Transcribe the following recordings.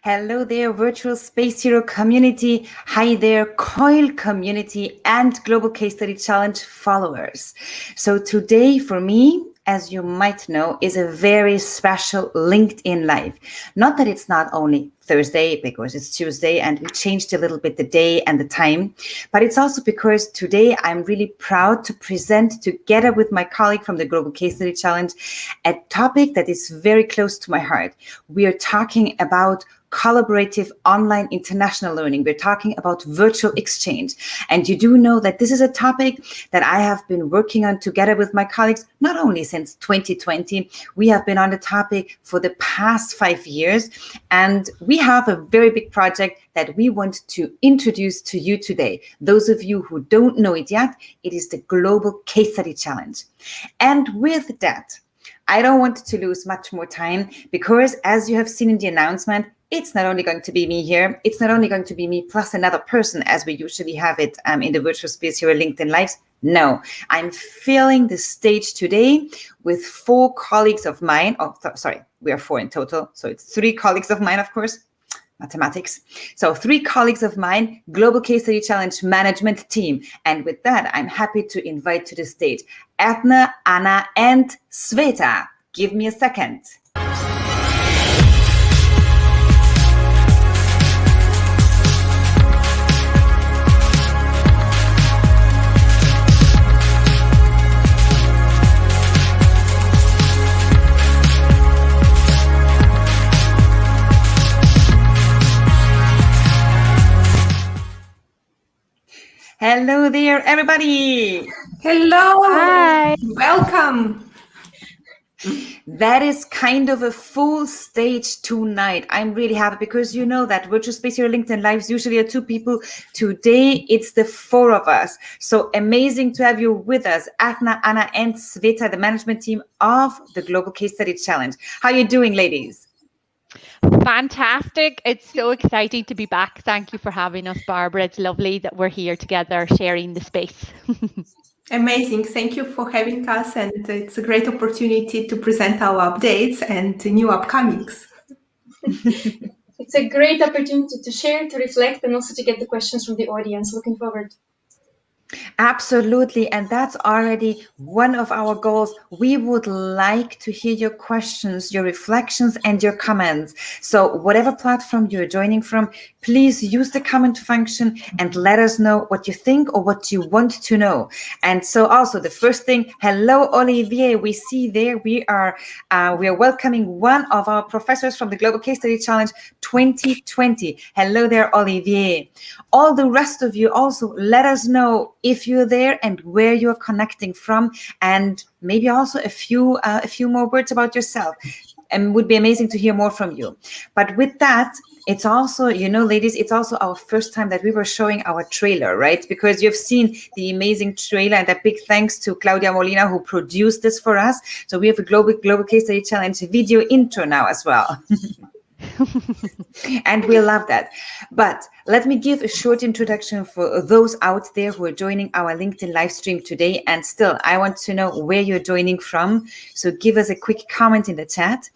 Hello there, Virtual Space Hero community. Hi there, COIL community and Global Case Study Challenge followers. So today for me, as you might know, is a very special LinkedIn Live. Not that it's not only Thursday, because it's Tuesday and we changed a little bit the day and the time, but it's also because today I'm really proud to present together with my colleague from the Global Case Study Challenge a topic that is very close to my heart. We are talking about collaborative online international learning. We're talking about virtual exchange. And you do know that this is a topic that I have been working on together with my colleagues, not only since 2020, we have been on the topic for the past 5 years. And we have a very big project that we want to introduce to you today. Those of you who don't know it yet, it is the Global Case Study Challenge. And with that, I don't want to lose much more time because, as you have seen in the announcement, it's not only going to be me here, it's not only going to be me plus another person as we usually have it in the Virtual Space Hero LinkedIn Lives. No, I'm filling the stage today with 4 colleagues of mine. Oh, sorry, we are 4 in total. So it's 3 colleagues of mine, of course. Mathematics. So 3 colleagues of mine, Global Case Study Challenge management team. And with that, I'm happy to invite to the stage Edna, Anna, and Sveta. Give me a second. Hello there, everybody. Hello. Hi. Welcome. That is kind of a full stage tonight. I'm really happy because you know that Virtual Space Hero LinkedIn Lives usually are 2 people. Today, it's the 4 of us. So amazing to have you with us, Adna, Anna, and Sveta, the management team of the Global Case Study Challenge. How are you doing, ladies? Fantastic. It's so exciting to be back. Thank you for having us, Barbara. It's lovely that we're here together sharing the space. Amazing. Thank you for having us. And it's a great opportunity to present our updates and new upcomings. It's a great opportunity to share, to reflect, and also to get the questions from the audience. Looking forward. Absolutely. And that's already one of our goals. We would like to hear your questions, your reflections, and your comments. So whatever platform you're joining from, please use the comment function and let us know what you think or what you want to know. And so also the first thing, hello, Olivier. We see there we are welcoming one of our professors from the Global Case Study Challenge 2020. Hello there, Olivier. All the rest of you also let us know if you're there and where you're connecting from, and maybe also a few more words about yourself. And would be amazing to hear more from you. But with that, it's also, you know, ladies, it's also our first time that we were showing our trailer, right? Because you've seen the amazing trailer, and a big thanks to Claudia Molina who produced this for us. So we have a Global Case Study Challenge video intro now as well. And we love that. But let me give a short introduction for those out there who are joining our LinkedIn live stream today. And still, I want to know where you're joining from. So give us a quick comment in the chat.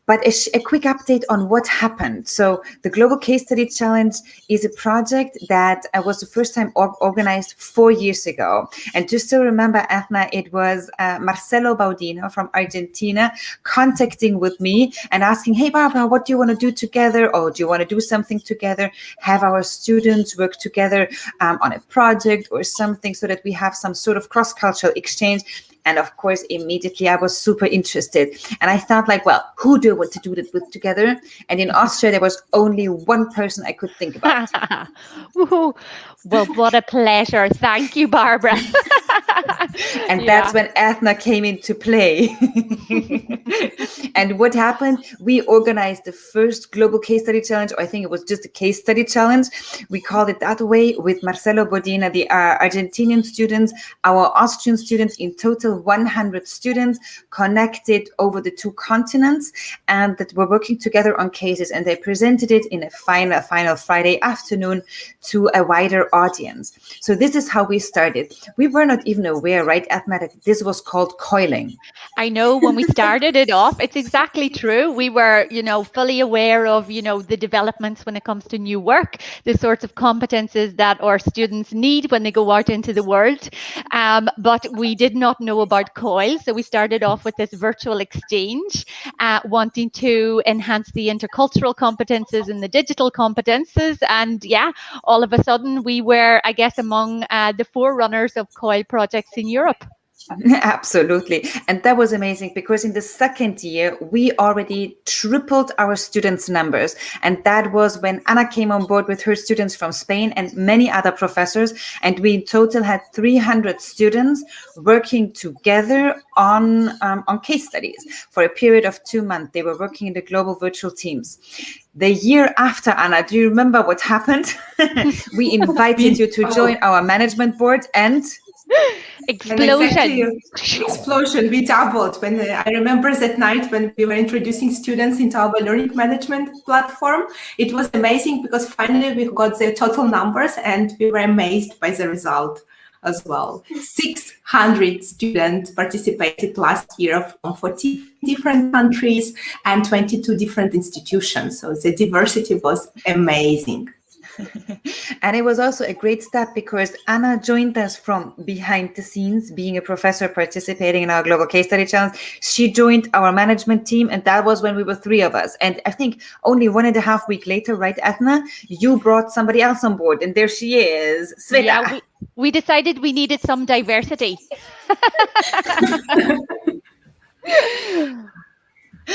But a quick update on what happened. So the Global Case Study Challenge is a project that was the first time organized 4 years ago. And just to remember, Edna, it was Marcelo Baudino from Argentina contacting with me and asking, hey, Barbara, what do you want to do together? Or do you want to do something together? Have our students work together on a project or something so that we have some sort of cross-cultural exchange? And of course, immediately I was super interested. And I thought like, well, who do I want to do that with together? And in Austria, there was only one person I could think about. Well, what a pleasure. Thank you, Barbara. And that's when Edna came into play. And what happened? We organized the first Global Case Study Challenge, or I think it was just a case study challenge. We called it that way with Marcelo Bodina, the Argentinian students, our Austrian students, in total 100 students connected over the 2 continents, and that were working together on cases. And they presented it in a final Friday afternoon to a wider audience. So this is how we started. We were not even aware, right, Edna, that this was called coiling. I know when we started it off, it's exactly true. We were, fully aware of, the developments when it comes to new work, the sorts of competences that our students need when they go out into the world. But we did not know about COIL. So we started off with this virtual exchange, wanting to enhance the intercultural competences and the digital competences. And yeah, all of a sudden we were, I guess, among the forerunners of COIL projects in Europe. Absolutely. And that was amazing because in the second year, we already tripled our students' numbers. And that was when Anna came on board with her students from Spain and many other professors. And we in total had 300 students working together on case studies for a period of 2 months. They were working in the global virtual teams. The year after, Anna, do you remember what happened? We invited you to join our management board and... Explosion. Explosion. We doubled. When I remember that night when we were introducing students into our learning management platform, it was amazing because finally we got the total numbers and we were amazed by the result as well. 600 students participated last year from 40 different countries and 22 different institutions. So the diversity was amazing. And it was also a great step because Anna joined us from behind the scenes, being a professor participating in our Global Case Study Challenge. She joined our management team, and that was when we were 3 of us. And I think only 1.5 weeks later, right, Edna, you brought somebody else on board, and there she is, Sveta. Yeah, we decided we needed some diversity.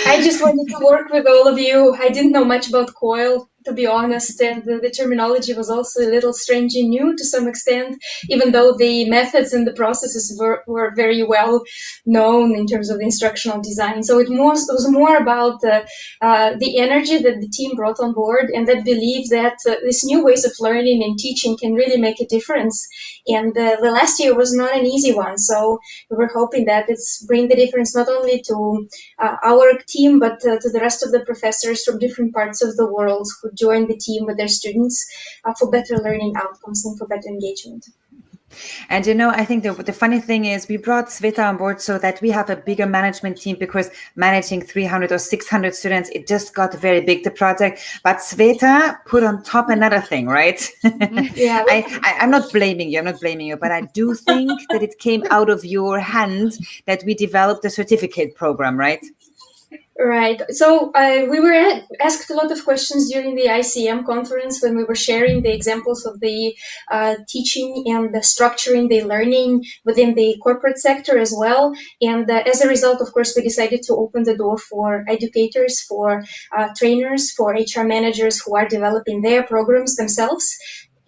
I just wanted to work with all of you. I didn't know much about COIL, to be honest, and the terminology was also a little strange and new to some extent, even though the methods and the processes were very well known in terms of the instructional design. So it was more about the energy that the team brought on board and that belief that these new ways of learning and teaching can really make a difference. And the last year was not an easy one, so we were hoping that it's bring the difference not only to our team, but to the rest of the professors from different parts of the world who join the team with their students for better learning outcomes and for better engagement. And I think the funny thing is we brought Sveta on board so that we have a bigger management team because managing 300 or 600 students, it just got very big, the project. But Sveta put on top another thing, right? Yeah. I'm not blaming you, but I do think that it came out of your hand that we developed the certificate program, right? Right. So we were asked a lot of questions during the ICM conference when we were sharing the examples of the teaching and the structuring the learning within the corporate sector as well. And as a result, of course, we decided to open the door for educators, for trainers, for HR managers who are developing their programs themselves.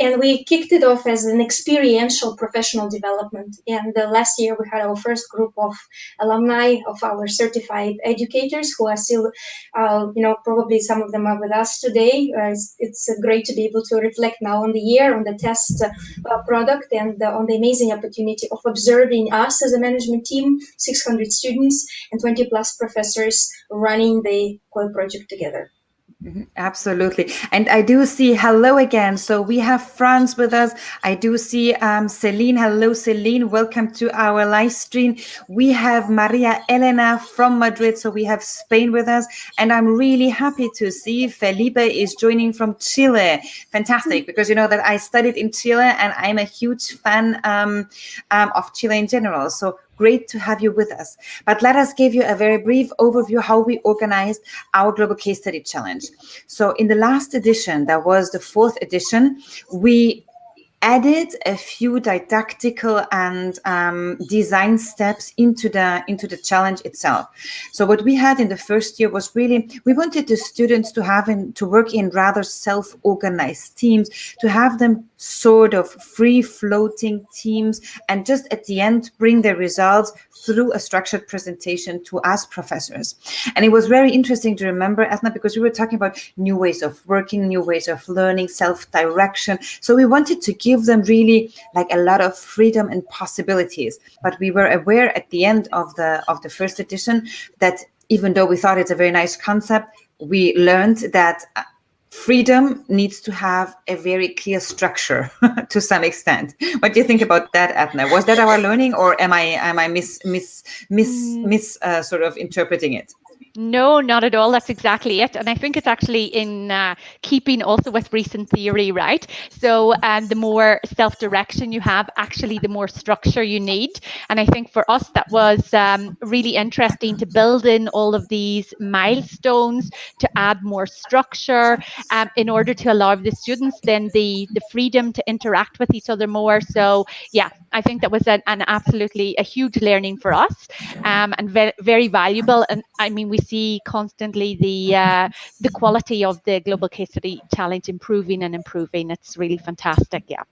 And we kicked it off as an experiential professional development. And last year we had our first group of alumni of our certified educators who are still, probably some of them are with us today. It's great to be able to reflect now on the year, on the test product, and on the amazing opportunity of observing us as a management team, 600 students and 20 plus professors running the COIL project together. Absolutely. And I do see hello again. So we have France with us. I do see Celine. Hello, Celine. Welcome to our live stream. We have Maria Elena from Madrid. So we have Spain with us. And I'm really happy to see Felipe is joining from Chile. Fantastic. Because you know that I studied in Chile and I'm a huge fan of Chile in general. So great to have you with us. But let us give you a very brief overview how we organized our Global Case Study Challenge. So in the last edition, that was the 4th edition, we added a few didactical and design steps into the challenge itself. So what we had in the first year was really, we wanted the students to work in rather self-organized teams, to have them sort of free-floating teams, and just at the end bring the results through a structured presentation to us professors. And it was very interesting to remember, Edna, because we were talking about new ways of working, new ways of learning, self-direction. So we wanted to give them really like a lot of freedom and possibilities. But we were aware at the end of the first edition that even though we thought it's a very nice concept, we learned that freedom needs to have a very clear structure to some extent. What do you think about that, Adna? Was that our learning, or am I sort of interpreting it? No, not at all. That's exactly it. And I think it's actually in keeping also with recent theory, right? So the more self-direction you have, actually, the more structure you need. And I think for us, that was really interesting to build in all of these milestones to add more structure in order to allow the students then the freedom to interact with each other more. So yeah, I think that was an absolutely a huge learning for us and very valuable. And I mean, we see constantly the quality of the Global Case Study Challenge improving and improving. It's really fantastic. Yeah.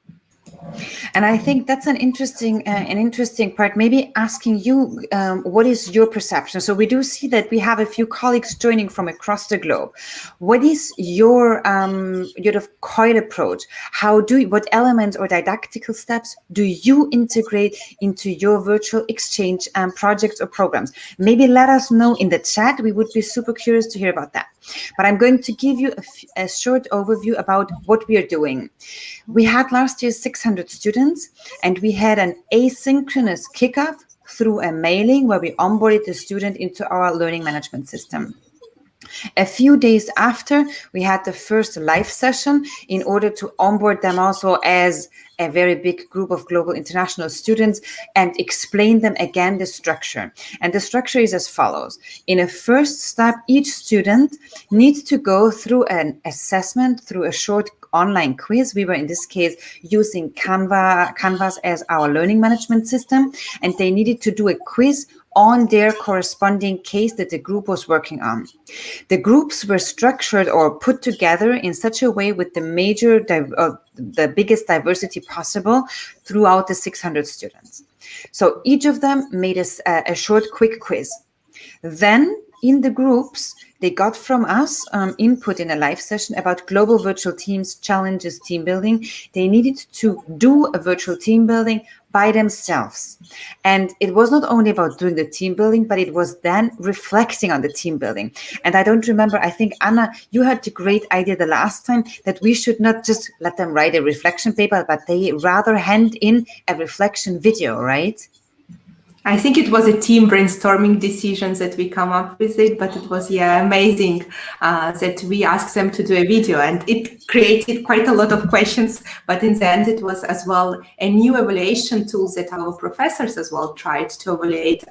And I think that's an interesting part. Maybe asking you, what is your perception? So we do see that we have a few colleagues joining from across the globe. What is your COIL approach? What elements or didactical steps do you integrate into your virtual exchange projects or programs? Maybe let us know in the chat. We would be super curious to hear about that. But I'm going to give you a short overview about what we are doing. We had last year 600 students, and we had an asynchronous kickoff through a mailing where we onboarded the student into our learning management system. A few days after, we had the first live session in order to onboard them also as a very big group of global international students and explain them again the structure. And the structure is as follows. In a first step, each student needs to go through an assessment, through a short online quiz. We were in this case using Canvas as our learning management system, and they needed to do a quiz on their corresponding case that the group was working on. The groups were structured or put together in such a way with the biggest diversity possible throughout the 600 students. So each of them made a short, quick quiz. Then in the groups, they got from us input in a live session about global virtual teams, challenges, team building. They needed to do a virtual team building by themselves. And it was not only about doing the team building, but it was then reflecting on the team building. And I don't remember, I think, Anna, you had the great idea the last time that we should not just let them write a reflection paper, but they rather hand in a reflection video, right? I think it was a team brainstorming decisions that we come up with it, but it was, amazing that we asked them to do a video, and it created quite a lot of questions, but in the end it was as well a new evaluation tool that our professors as well tried to evaluate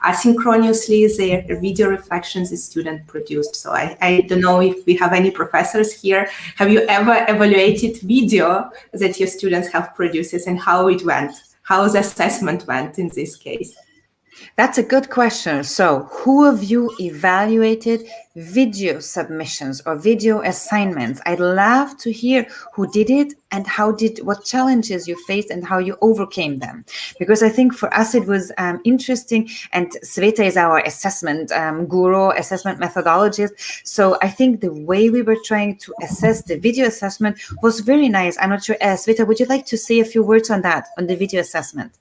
asynchronously their video reflections the student produced. So I don't know if we have any professors here. Have you ever evaluated video that your students have produced and how it went? How the assessment went in this case? That's a good question. So who of you evaluated video submissions or video assignments? I'd love to hear who did it and what challenges you faced and how you overcame them. Because I think for us it was interesting, and Sveta is our assessment guru, assessment methodologist. So I think the way we were trying to assess the video assessment was very nice. I'm not sure, Sveta, would you like to say a few words on that, on the video assessment?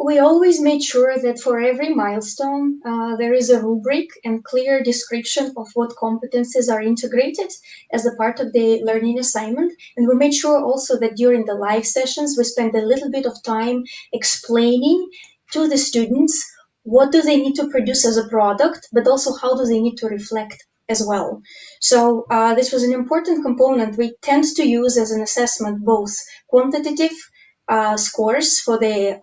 We always made sure that for every milestone, there is a rubric and clear description of what competencies are integrated as a part of the learning assignment. And we made sure also that during the live sessions, we spend a little bit of time explaining to the students what do they need to produce as a product, but also how do they need to reflect as well. So this was an important component. We tend to use as an assessment both quantitative scores for the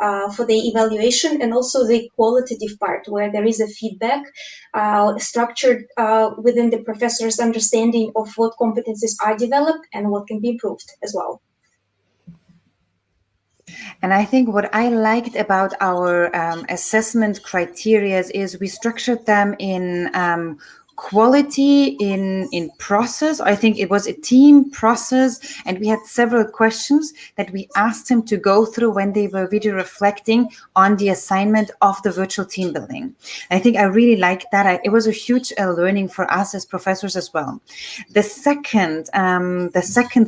evaluation and also the qualitative part, where there is a feedback structured within the professor's understanding of what competencies are developed and what can be improved as well. And I think what I liked about our assessment criteria is we structured them in quality, in process. I think it was a team process, and we had several questions that we asked them to go through when they were video reflecting on the assignment of the virtual team building. I think I really liked that. It was a huge learning for us as professors as well. The second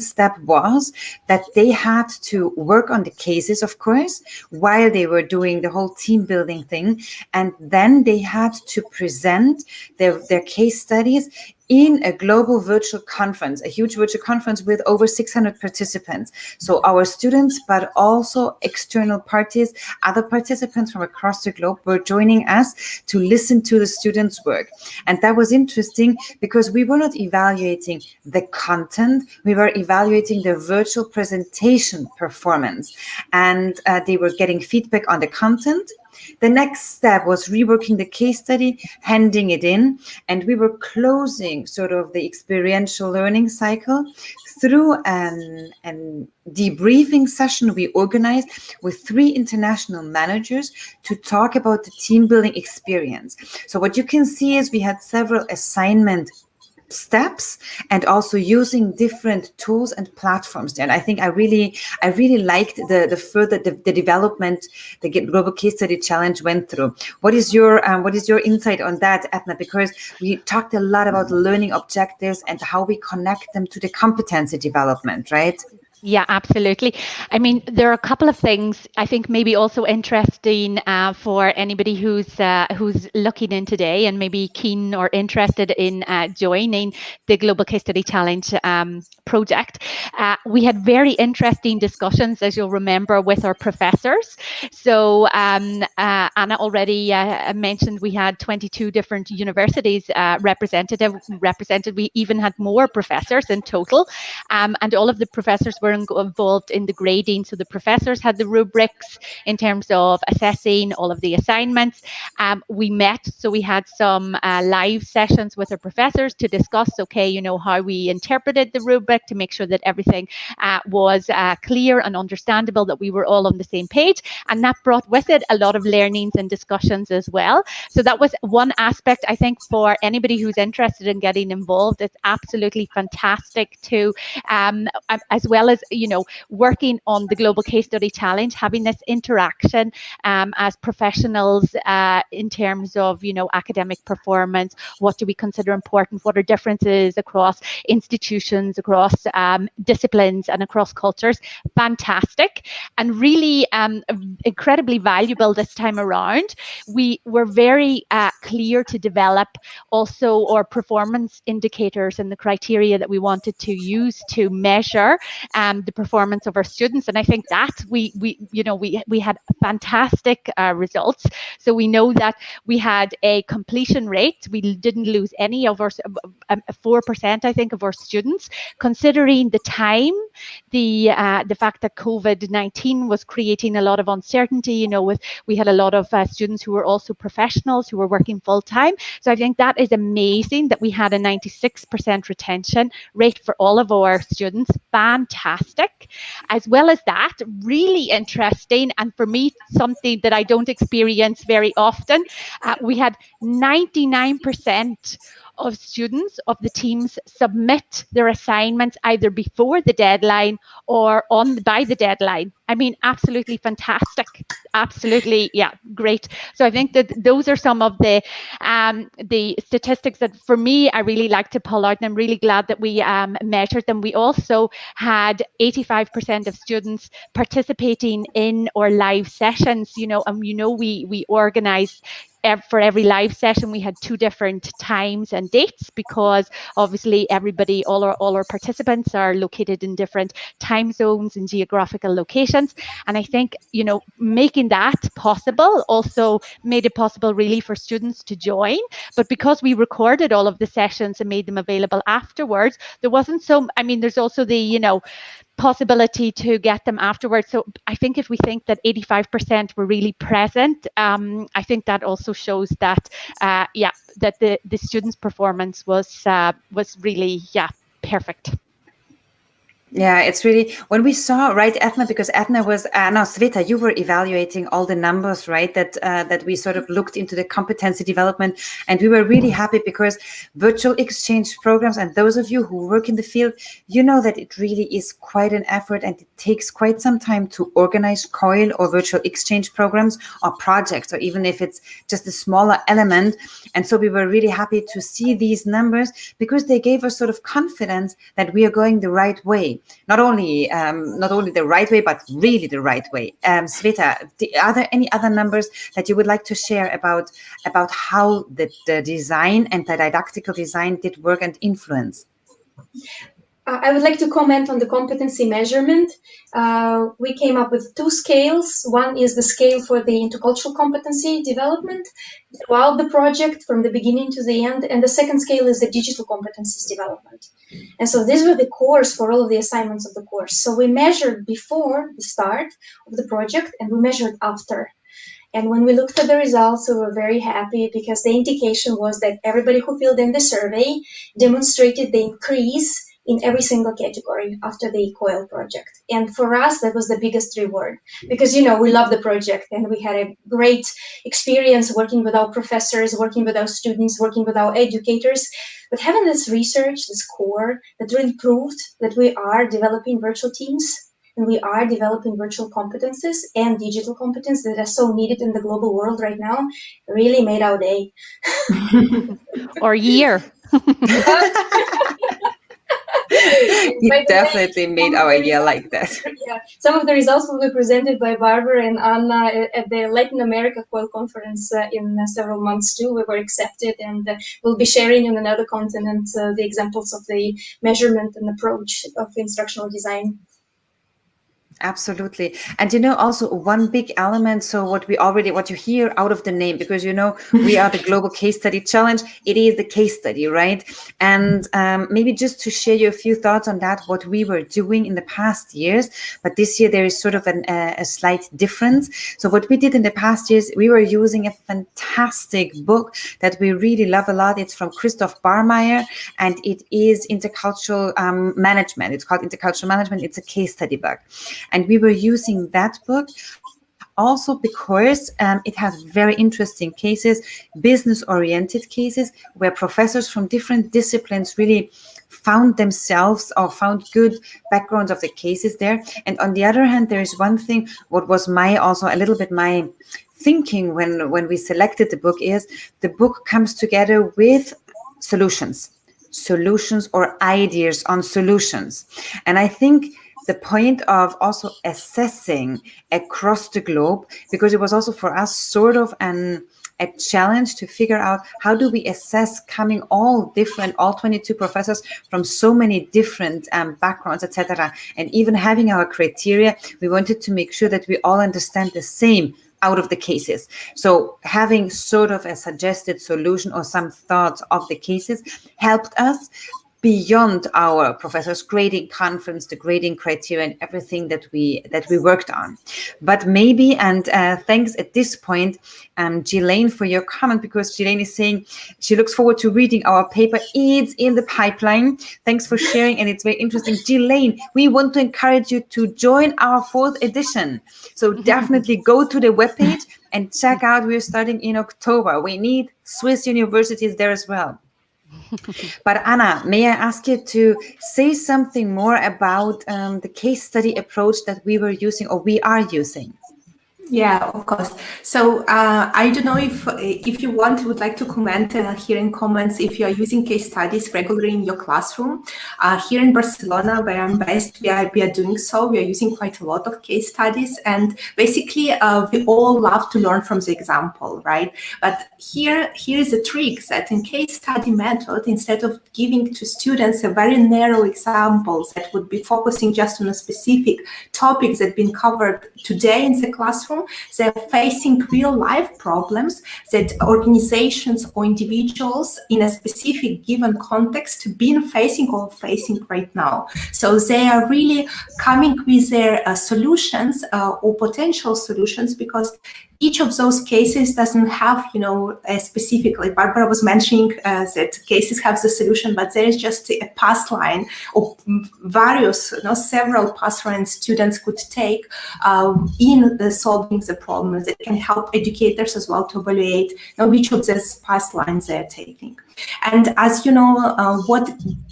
step was that they had to work on the cases, of course, while they were doing the whole team building thing, and then they had to present their case studies in a global virtual conference, a huge virtual conference with over 600 participants. So our students, but also external parties, other participants from across the globe were joining us to listen to the students' work. And that was interesting because we were not evaluating the content, we were evaluating the virtual presentation performance. And they were getting feedback on the content. The next step was reworking the case study, handing it in, and we were closing sort of the experiential learning cycle through an debriefing session we organized with 3 international managers to talk about the team building experience. So what you can see is we had several assignment steps and also using different tools and platforms there. And I think I really liked the further the development the Global Case Study Challenge went through. What is your insight on that, Edna? Because we talked a lot about learning objectives and how we connect them to the competency development, right? Yeah, absolutely. I mean, there are a couple of things I think maybe also interesting for anybody who's looking in today and maybe keen or interested in joining the Global Case Study Challenge project. We had very interesting discussions, as you'll remember, with our professors. So Anna already mentioned we had 22 different universities represented. We even had more professors in total, and all of the professors were involved in the grading. So the professors had the rubrics in terms of assessing all of the assignments. We met, so we had some live sessions with our professors to discuss, okay, you know, how we interpreted the rubric to make sure that everything was clear and understandable, that we were all on the same page. And that brought with it a lot of learnings and discussions as well. So that was one aspect, I think, for anybody who's interested in getting involved. It's absolutely fantastic to, as well as, you know, working on the Global Case Study Challenge, having this interaction as professionals in terms of, you know, academic performance. What do we consider important? What are differences across institutions, across disciplines and across cultures? Fantastic and really incredibly valuable this time around. We were very clear to develop also our performance indicators and the criteria that we wanted to use to measure the performance of our students. And I think that we had fantastic results. So we know that we had a completion rate. We didn't lose any of our 4%, I think, of our students, considering the time, the fact that COVID-19 was creating a lot of uncertainty. You know, we had a lot of students who were also professionals who were working full time. So I think that is amazing that we had a 96% retention rate for all of our students. Fantastic. As well as that, really interesting, and for me, something that I don't experience very often, we had 99% of students of the teams submit their assignments either before the deadline or by the deadline. I mean, absolutely fantastic. Absolutely, yeah, great. So I think that those are some of the statistics that, for me, I really like to pull out, and I'm really glad that we measured them. We also had 85% of students participating in our live sessions. You know, and you know, we organized. For every live session, we had 2 different times and dates, because obviously everybody, all our participants are located in different time zones and geographical locations. And I think, you know, making that possible also made it possible really for students to join. But because we recorded all of the sessions and made them available afterwards, there wasn't so, I mean, there's also the, you know, possibility to get them afterwards. So I think if we think that 85% were really present, I think that also shows that, that the students' performance was really, perfect. Yeah, it's really, when we saw, right, Edna, because Edna was, Sveta, you were evaluating all the numbers, right, that we sort of looked into the competency development, and we were really happy because virtual exchange programs, and those of you who work in the field, you know that it really is quite an effort, and it takes quite some time to organize COIL or virtual exchange programs or projects, or even if it's just a smaller element. And so we were really happy to see these numbers because they gave us sort of confidence that we are going the right way. not only the right way, but really the right way. Sveta, are there any other numbers that you would like to share about how the design and the didactical design did work and influence? I would like to comment on the competency measurement. We came up with 2 scales. One is the scale for the intercultural competency development throughout the project from the beginning to the end. And the second scale is the digital competencies development. And so these were the cores for all of the assignments of the course. So we measured before the start of the project and we measured after. And when we looked at the results, we were very happy because the indication was that everybody who filled in the survey demonstrated the increase in every single category after the COIL project. And for us, that was the biggest reward because, you know, we love the project and we had a great experience working with our professors, working with our students, working with our educators. But having this research, this core that really proved that we are developing virtual teams and we are developing virtual competences and digital competences that are so needed in the global world right now, really made our day. Or year. It definitely made our year like that. Yeah, some of the results will be presented by Barbara and Anna at the Latin America COIL conference in several months too. We were accepted and we'll be sharing on another continent the examples of the measurement and approach of instructional design. Absolutely. And, you know, also one big element, so what you hear out of the name, because, you know, we are the Global Case Study Challenge, it is the case study, right? And maybe just to share you a few thoughts on that, what we were doing in the past years, but this year there is sort of a slight difference. So what we did in the past years, we were using a fantastic book that we really love a lot. It's from Christoph Barmeyer, and it is intercultural management. It's called Intercultural Management. It's a case study book. And we were using that book also because it has very interesting cases, business-oriented cases, where professors from different disciplines really found themselves or found good backgrounds of the cases there. And on the other hand, there is one thing, what was my thinking when we selected the book is the book comes together with solutions or ideas on solutions. And I think the point of also assessing across the globe, because it was also for us sort of a challenge to figure out how do we assess coming all 22 professors from so many different backgrounds, etc. And even having our criteria, we wanted to make sure that we all understand the same out of the cases. So having sort of a suggested solution or some thoughts of the cases helped us beyond our professors' grading conference, the grading criteria and everything that we worked on. But maybe, and thanks at this point, Ghislaine, for your comment, because Ghislaine is saying she looks forward to reading our paper. It's in the pipeline. Thanks for sharing, and it's very interesting. Ghislaine, we want to encourage you to join our 4th edition. So definitely go to the webpage and check out. We're starting in October. We need Swiss universities there as well. But Anna, may I ask you to say something more about the case study approach that we were using or we are using? Yeah, of course. So I don't know if you would like to comment here in comments if you are using case studies regularly in your classroom. Here in Barcelona, where I'm based, we are doing so. We are using quite a lot of case studies, and basically we all love to learn from the example, right? But here is a trick that in case study method, instead of giving to students a very narrow examples that would be focusing just on a specific topic that's been covered today in the classroom, they're facing real life problems that organizations or individuals in a specific given context been facing or facing right now. So they are really coming with their solutions or potential solutions, because each of those cases doesn't have, a specific, like Barbara was mentioning, that cases have the solution, but there is just a path line or various, several path lines students could take in solving the problems that can help educators as well to evaluate which of these path lines they're taking. And as you know, what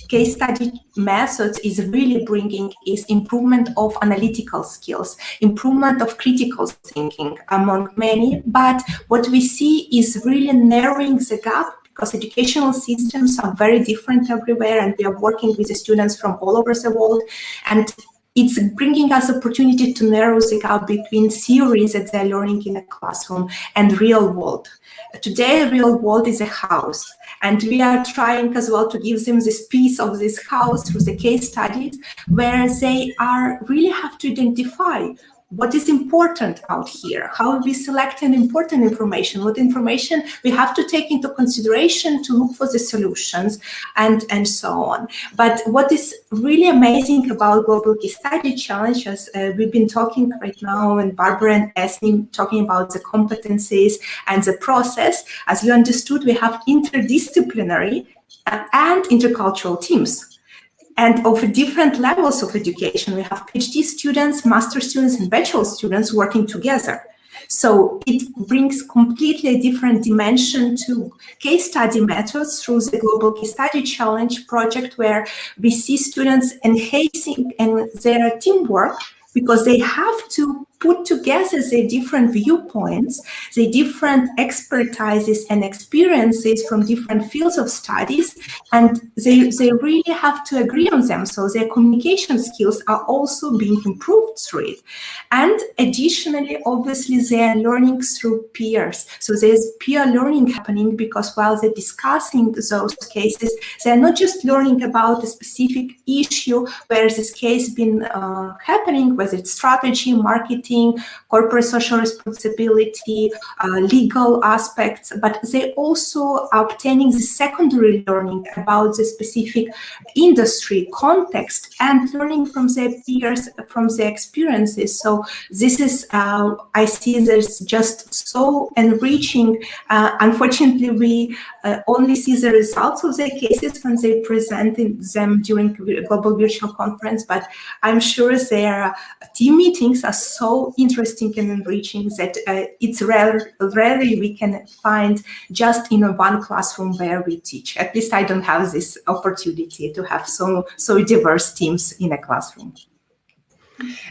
case study methods is really bringing is improvement of analytical skills, improvement of critical thinking, among many. But what we see is really narrowing the gap, because educational systems are very different everywhere, and we are working with the students from all over the world. And it's bringing us opportunity to narrow the gap between theories that they're learning in a classroom and real world. Today, real world is a house, and we are trying as well to give them this piece of this house through the case studies, where they really have to identify what is important out here, how we select an important information, what information we have to take into consideration to look for the solutions, and so on. But what is really amazing about Global Case Study Challenge, as we've been talking right now, and Barbara and Esme talking about the competencies and the process, as you understood, we have interdisciplinary and intercultural teams. And of different levels of education. We have PhD students, master students, and bachelor students working together. So it brings completely a different dimension to case study methods through the Global Case Study Challenge project, where we see students enhancing their teamwork, because they have to put together their different viewpoints, the different expertises and experiences from different fields of studies, and they really have to agree on them. So their communication skills are also being improved through it. And additionally, obviously, they are learning through peers. So there's peer learning happening, because while they're discussing those cases, they're not just learning about a specific issue where this case has been happening, whether it's strategy, marketing, corporate social responsibility, legal aspects, but they also are obtaining the secondary learning about the specific industry context and learning from their peers, from their experiences. So this is, I see there's just so enriching. Unfortunately, we only see the results of their cases when they present them during Global Virtual Conference, but I'm sure their team meetings are so interesting and enriching that it's rarely we can find just in one classroom where we teach. At least I don't have this opportunity to have so diverse teams in a classroom.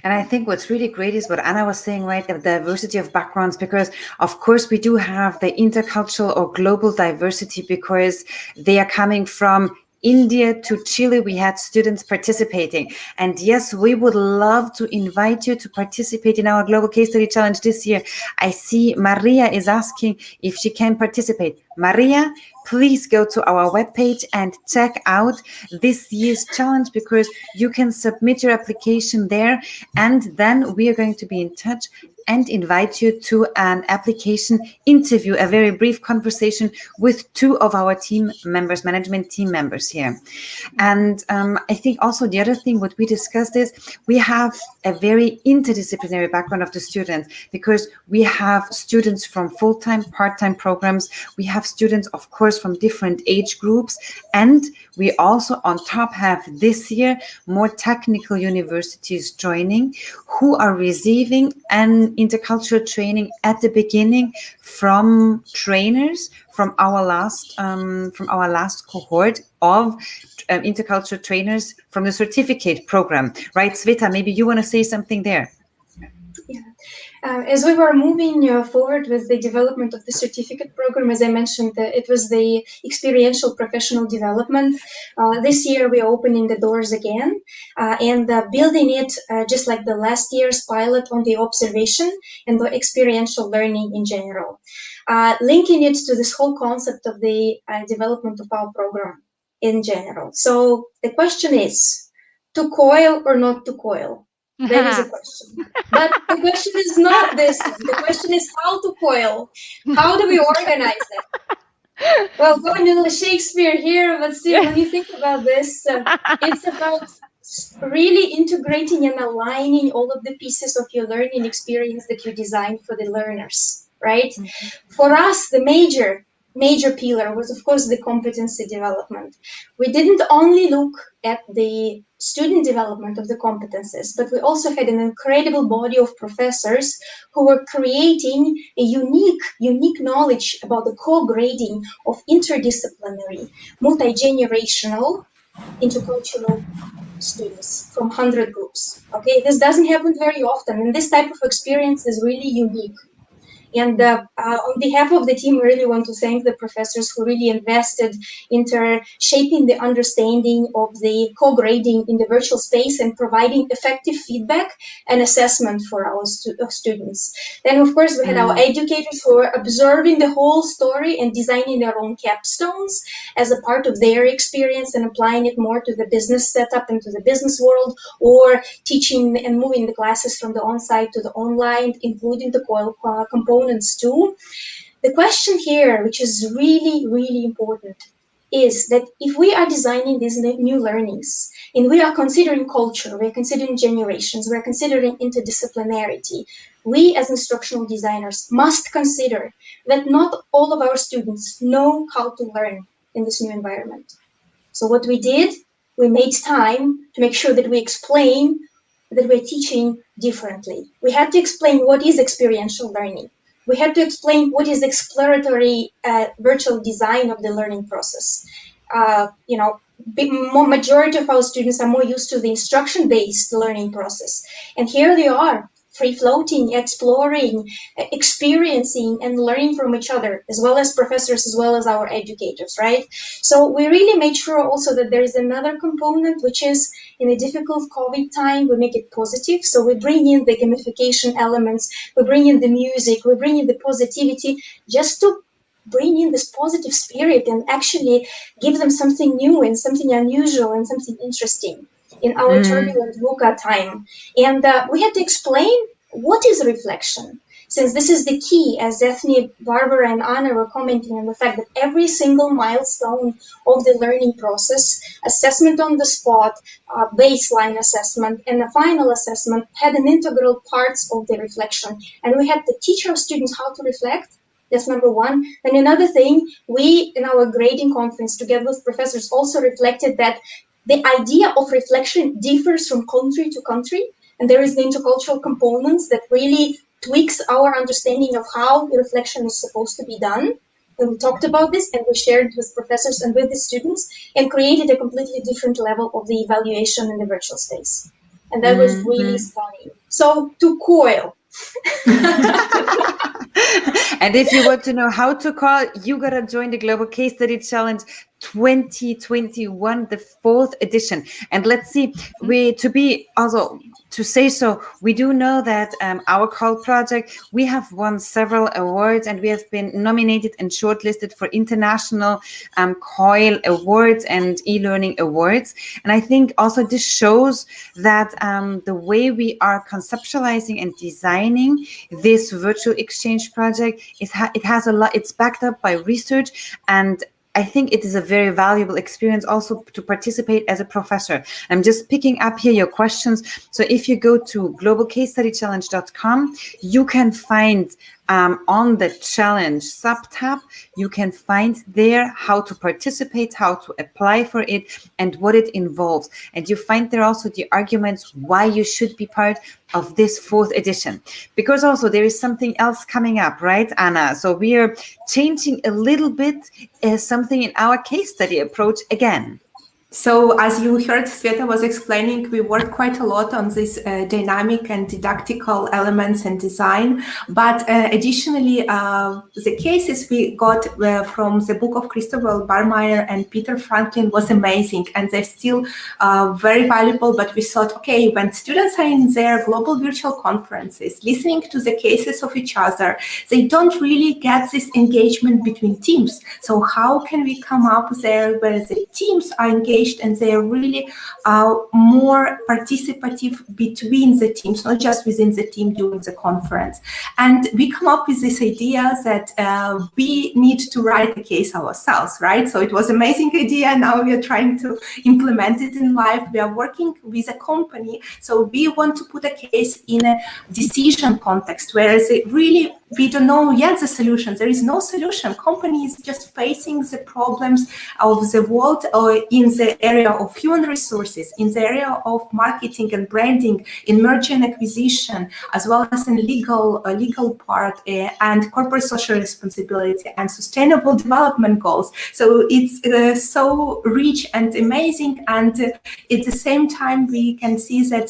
And I think what's really great is what Anna was saying, right? The diversity of backgrounds, because of course we do have the intercultural or global diversity, because they are coming from India to Chile. We had students participating, and yes, we would love to invite you to participate in our Global Case Study Challenge this year. I see Maria is asking if she can participate. Maria, please go to our webpage and check out this year's challenge, because you can submit your application there, and then we are going to be in touch and invite you to an application interview, a very brief conversation with two of our team members, management team members here. And I think also the other thing what we discussed is we have a very interdisciplinary background of the students, because we have students from full-time, part-time programs. We have students, of course, from different age groups. And we also on top have this year more technical universities joining, who are receiving an intercultural training at the beginning from trainers from our last cohort of intercultural trainers from the certificate program, right? Sveta, maybe you want to say something there. Yeah. As we were moving forward with the development of the certificate program, as I mentioned, it was the experiential professional development. This year we are opening the doors again and building it just like the last year's pilot on the observation and the experiential learning in general. Linking it to this whole concept of the development of our program in general. So the question is, to COIL or not to COIL? That is a question. But the question is not this one. The question is how to COIL. How do we organize it? Well, going to the Shakespeare here, but still, when you think about this, it's about really integrating and aligning all of the pieces of your learning experience that you designed for the learners, right? Mm-hmm. For us, the major pillar was, of course, the competency development. We didn't only look at the student development of the competences, but we also had an incredible body of professors who were creating a unique knowledge about the co-grading of interdisciplinary, multi-generational, intercultural students from 100 groups. Okay, this doesn't happen very often, and this type of experience is really unique. And on behalf of the team, we really want to thank the professors who really invested into shaping the understanding of the co-grading in the virtual space and providing effective feedback and assessment for our students. Then, of course, we had our educators who were observing the whole story and designing their own capstones as a part of their experience and applying it more to the business setup and to the business world, or teaching and moving the classes from the on-site to the online, including the COIL components too. The question here, which is really, really important, is that if we are designing these new learnings and we are considering culture, we're considering generations, we're considering interdisciplinarity, we as instructional designers must consider that not all of our students know how to learn in this new environment. So what we did, we made time to make sure that we explain that we're teaching differently. We had to explain what is experiential learning. We had to explain what is exploratory virtual design of the learning process. Majority of our students are more used to the instruction-based learning process. And here they are, free-floating, exploring, experiencing, and learning from each other, as well as professors, as well as our educators, right? So we really made sure also that there is another component, which is in a difficult COVID time, we make it positive. So we bring in the gamification elements, we bring in the music, we bring in the positivity, just to bring in this positive spirit and actually give them something new and something unusual and something interesting in our turbulent VUCA time. And we had to explain what is reflection, since this is the key, as Ethne, Barbara, and Anna were commenting on the fact that every single milestone of the learning process, assessment on the spot, baseline assessment, and the final assessment had an integral parts of the reflection. And we had to teach our students how to reflect. That's number one. And another thing, we, in our grading conference, together with professors, also reflected that the idea of reflection differs from country to country, and there is the intercultural components that really tweaks our understanding of how the reflection is supposed to be done. And we talked about this, and we shared with professors and with the students, and created a completely different level of the evaluation in the virtual space. And that was really stunning. So to COIL. And if you want to know how to call, you gotta join the Global Case Study Challenge 2021, the 4th edition. And let's see, we do know that our COIL project, we have won several awards, and we have been nominated and shortlisted for international COIL awards and e-learning awards. And I think also this shows that the way we are conceptualizing and designing this virtual exchange project, it has a lot, it's backed up by research, and I think it is a very valuable experience also to participate as a professor. I'm just picking up here your questions. So if you go to globalcasestudychallenge.com, you can find on the challenge sub-tab, you can find there how to participate, how to apply for it, and what it involves. And you find there also the arguments why you should be part of this 4th edition. Because also there is something else coming up, right, Anna? So we are changing a little bit something in our case study approach again. So as you heard, Sveta was explaining, we work quite a lot on these dynamic and didactical elements and design. But additionally, the cases we got from the book of Christopher Barmeyer and Peter Franklin was amazing. And they're still very valuable. But we thought, okay, when students are in their global virtual conferences, listening to the cases of each other, they don't really get this engagement between teams. So how can we come up there where the teams are engaged and they are really more participative between the teams, not just within the team during the conference. And we come up with this idea that we need to write the case ourselves, right? So it was an amazing idea. Now we are trying to implement it in life. We are working with a company. So we want to put a case in a decision context, whereas it really, we don't know yet the solution. There is no solution. Company is just facing the problems of the world or in the the area of human resources, in the area of marketing and branding, in merger and acquisition, as well as in legal part and corporate social responsibility and sustainable development goals. So it's so rich and amazing, and at the same time we can see that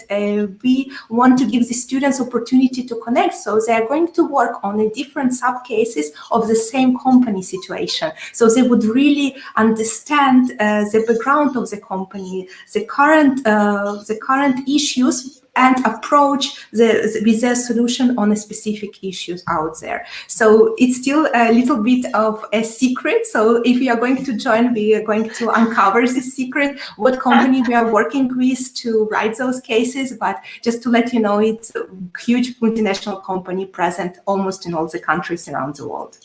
we want to give the students opportunity to connect, so they are going to work on a different sub-cases of the same company situation, so they would really understand the background of the company, the current issues, and approach with their solution on a specific issues out there. So it's still a little bit of a secret. So if you are going to join, we are going to uncover this secret, what company we are working with to write those cases. But just to let you know, it's a huge multinational company present almost in all the countries around the world.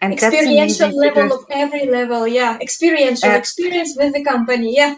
And experiential level of every level, yeah. Experience with the company, yeah.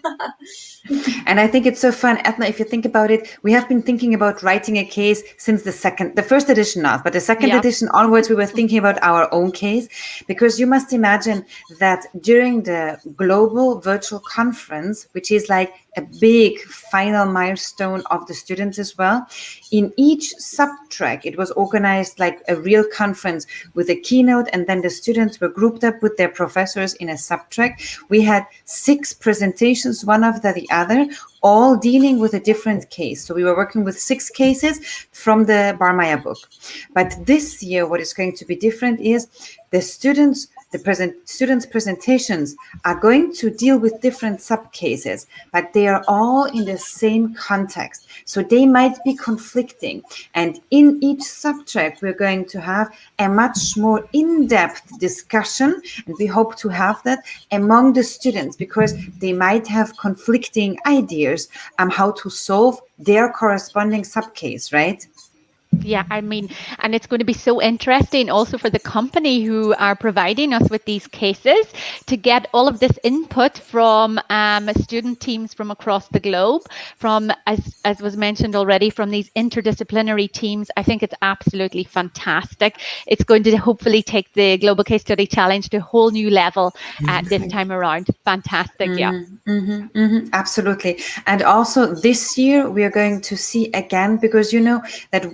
And I think it's so fun, Edna, if you think about it, we have been thinking about writing a case since the first edition not, but the second edition onwards, we were thinking about our own case, because you must imagine that during the global virtual conference, which is like a big final milestone of the students as well, in each sub-track, it was organized like a real conference with a keynote, and then the students were grouped up with their professors in a sub-track. We had 6 presentations, one after the other, all dealing with a different case. So we were working with 6 cases from the Barmeyer book. But this year, what is going to be different is the students' presentations are going to deal with different sub-cases, but they are all in the same context. So they might be conflicting. And in each sub-track, we're going to have a much more in-depth discussion, and we hope to have that among the students, because they might have conflicting ideas on how to solve their corresponding sub-case, right? Yeah, I mean, and it's going to be so interesting also for the company who are providing us with these cases to get all of this input from student teams from across the globe, from, as was mentioned already, from these interdisciplinary teams. I think it's absolutely fantastic. It's going to hopefully take the Global Case Study Challenge to a whole new level this time around. Fantastic, absolutely. And also this year, we are going to see again, because you know that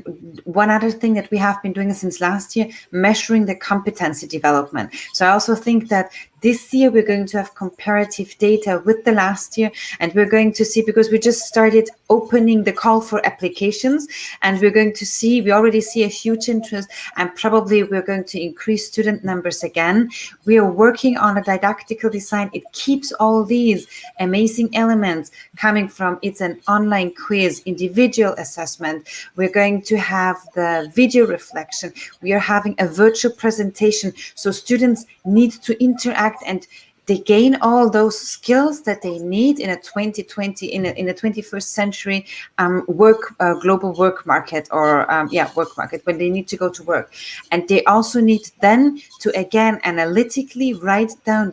one other thing that we have been doing since last year, measuring the competency development. So I also think that this year we're going to have comparative data with the last year, and we're going to see, because we just started opening the call for applications, and we're going to see, we already see a huge interest, and probably we're going to increase student numbers again. We are working on a didactical design. It keeps all these amazing elements coming from, it's an online quiz, individual assessment. We're going to have the video reflection. We are having a virtual presentation. So students need to interact, and they gain all those skills that they need in a 2020, in a 21st century global work market, or work market, when they need to go to work. And they also need then to again analytically write down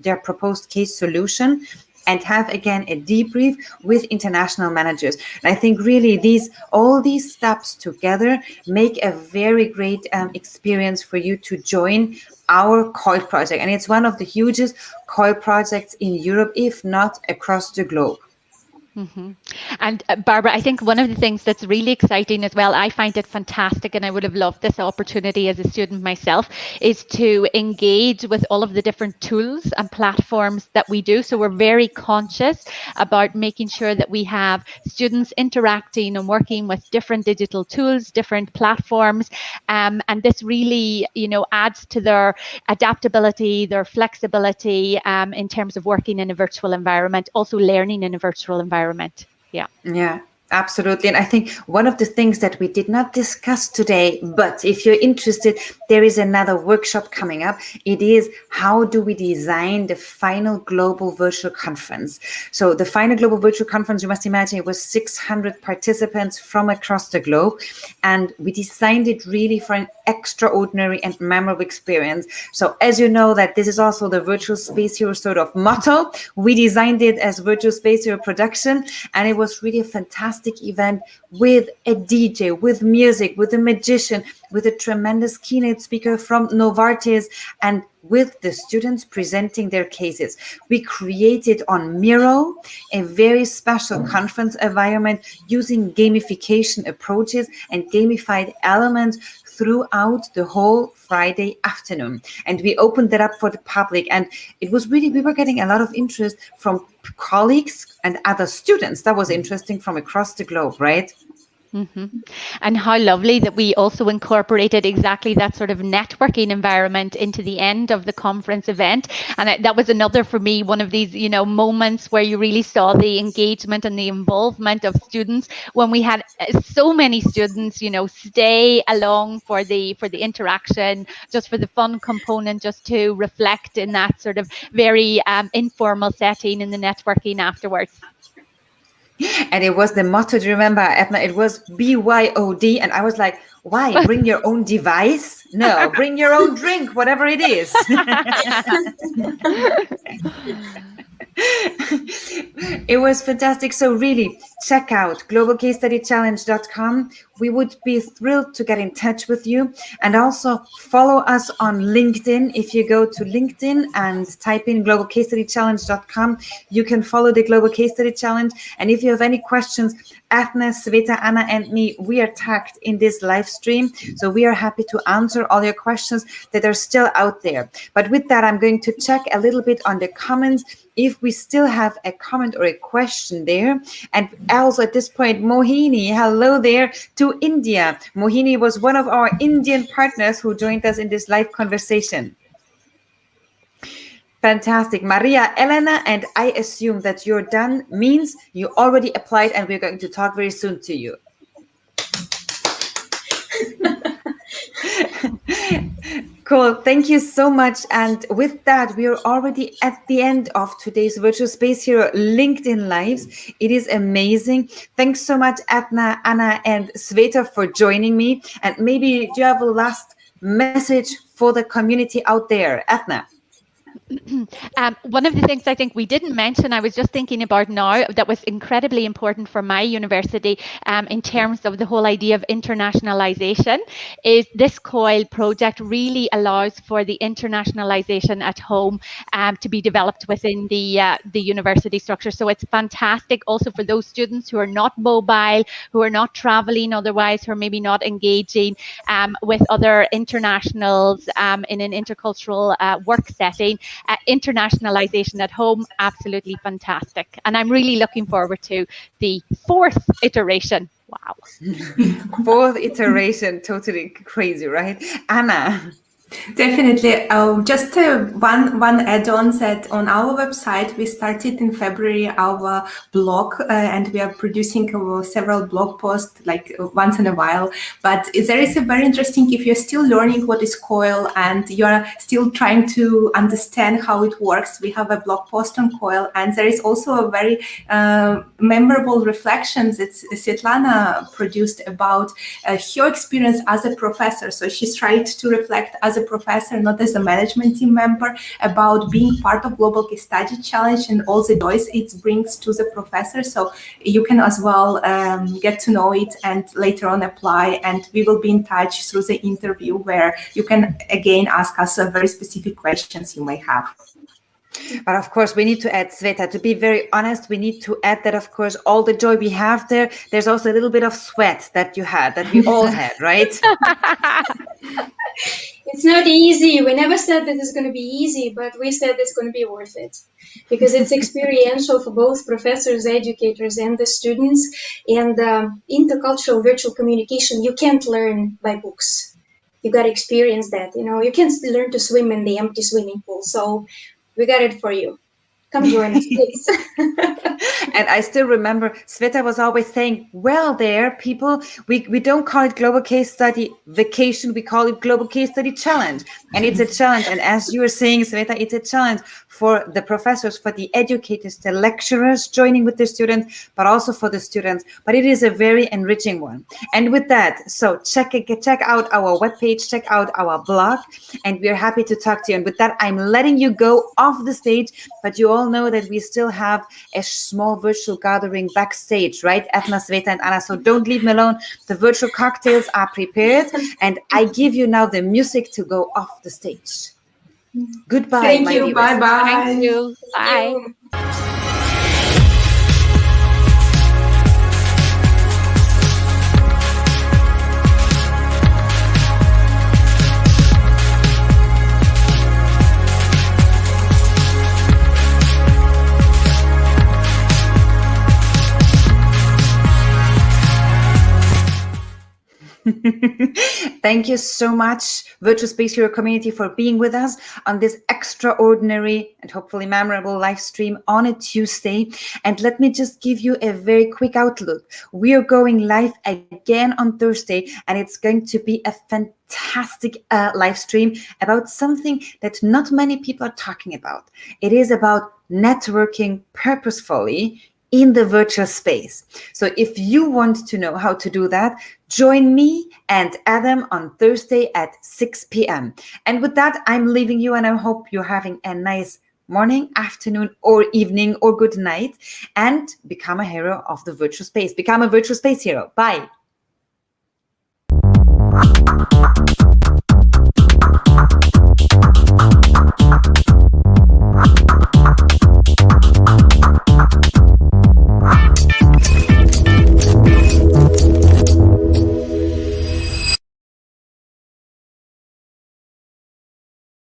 their proposed case solution, and have again a debrief with international managers. And I think really all these steps together make a very great experience for you to join our COIL project. And it's one of the hugest COIL projects in Europe, if not across the globe. Mm-hmm. And Barbara, I think one of the things that's really exciting as well, I find it fantastic, and I would have loved this opportunity as a student myself, is to engage with all of the different tools and platforms that we do. So we're very conscious about making sure that we have students interacting and working with different digital tools, different platforms, and this really, adds to their adaptability, their flexibility in terms of working in a virtual environment, also learning in a virtual environment. Yeah, absolutely. And I think one of the things that we did not discuss today, but if you're interested, there is another workshop coming up. It is, how do we design the final global virtual conference? So the final global virtual conference, you must imagine, it was 600 participants from across the globe. And we designed it really for an extraordinary and memorable experience. So as you know, that this is also the Virtual Space Hero sort of motto. We designed it as Virtual Space Hero production, and it was really a fantastic event with a DJ, with music, with a magician, with a tremendous keynote speaker from Novartis, and with the students presenting their cases. We created on Miro a very special conference environment using gamification approaches and gamified elements throughout the whole Friday afternoon. And we opened that up for the public. And it was really, we were getting a lot of interest from colleagues and other students. That was interesting, from across the globe, right? Mm-hmm. And how lovely that we also incorporated exactly that sort of networking environment into the end of the conference event. And that was another, for me, one of these, moments where you really saw the engagement and the involvement of students when we had so many students, stay along for the interaction, just for the fun component, just to reflect in that sort of very informal setting in the networking afterwards. And it was the motto, do you remember, Edna? It was BYOD. And I was like, why? Bring your own device? No, bring your own drink, whatever it is. It was fantastic. So really, check out globalcasestudychallenge.com. We would be thrilled to get in touch with you. And also follow us on LinkedIn. If you go to LinkedIn and type in globalcasestudychallenge.com, you can follow the Global Case Study Challenge. And if you have any questions, Athna, Sveta, Anna, and me, we are tagged in this live stream. So we are happy to answer all your questions that are still out there. But with that, I'm going to check a little bit on the comments if we still have a comment or a question there. And also at this point, Mohini, hello there to India. Mohini was one of our Indian partners who joined us in this live conversation. Fantastic. Maria Elena, and I assume that you're done means you already applied, and we're going to talk very soon to you. Cool. Thank you so much. And with that, we are already at the end of today's Virtual Space Hero LinkedIn Lives. It is amazing. Thanks so much, Athna, Anna, and Sveta for joining me. And maybe do you have a last message for the community out there, Athna? One of the things I think we didn't mention, I was just thinking about now, that was incredibly important for my university in terms of the whole idea of internationalization, is this COIL project really allows for the internationalization at home to be developed within the university structure. So it's fantastic also for those students who are not mobile, who are not traveling otherwise, who are maybe not engaging with other internationals in an intercultural work setting. Internationalization at home, absolutely fantastic. And I'm really looking forward to the 4th iteration. Wow. 4th iteration, totally crazy, right? Anna. Definitely. Just one add-on that on our website, we started in February our blog, and we are producing several blog posts like once in a while. But there is a very interesting, if you're still learning what is COIL and you're still trying to understand how it works, we have a blog post on COIL. And there is also a very memorable reflections that Svetlana produced about her experience as a professor. So she's tried to reflect as a professor, not as a management team member, about being part of Global Case Study Challenge and all the joys it brings to the professor. So you can as well get to know it and later on apply. And we will be in touch through the interview where you can again ask us very specific questions you may have. But of course, we need to add, Sveta, to be very honest, we need to add that, of course, all the joy we have there, there's also a little bit of sweat that you had, that we all had, right? It's not easy. We never said that it's going to be easy, but we said it's going to be worth it because it's experiential for both professors, educators, and the students. And intercultural virtual communication, you can't learn by books. You got to experience that. You can't learn to swim in the empty swimming pool. So we got it for you. Come join us, please. And I still remember Sveta was always saying, well, there, people, we don't call it Global Case Study Vacation, we call it Global Case Study Challenge. And it's a challenge. And as you were saying, Sveta, it's a challenge for the professors, for the educators, the lecturers joining with the students, but also for the students. But it is a very enriching one. And with that, so check out our webpage, check out our blog, and we're happy to talk to you. And with that, I'm letting you go off the stage, but you all know that we still have a small virtual gathering backstage, right? Athna, Sveta, and Anna. So don't leave me alone. The virtual cocktails are prepared, and I give you now the music to go off the stage. Goodbye, Thank my you. viewers. Bye-bye. Thank you. Bye. You. Thank you so much, Virtual Space Hero community, for being with us on this extraordinary and hopefully memorable live stream on a Tuesday. And let me just give you a very quick outlook. We are going live again on Thursday, and it's going to be a fantastic live stream about something that not many people are talking about. It is about networking purposefully in the virtual space. So if you want to know how to do that, join me and Adam on Thursday at 6 p.m. And with that, I'm leaving you, and I hope you're having a nice morning, afternoon, or evening, or good night, and become a hero of the virtual space. Become a virtual space hero. Bye.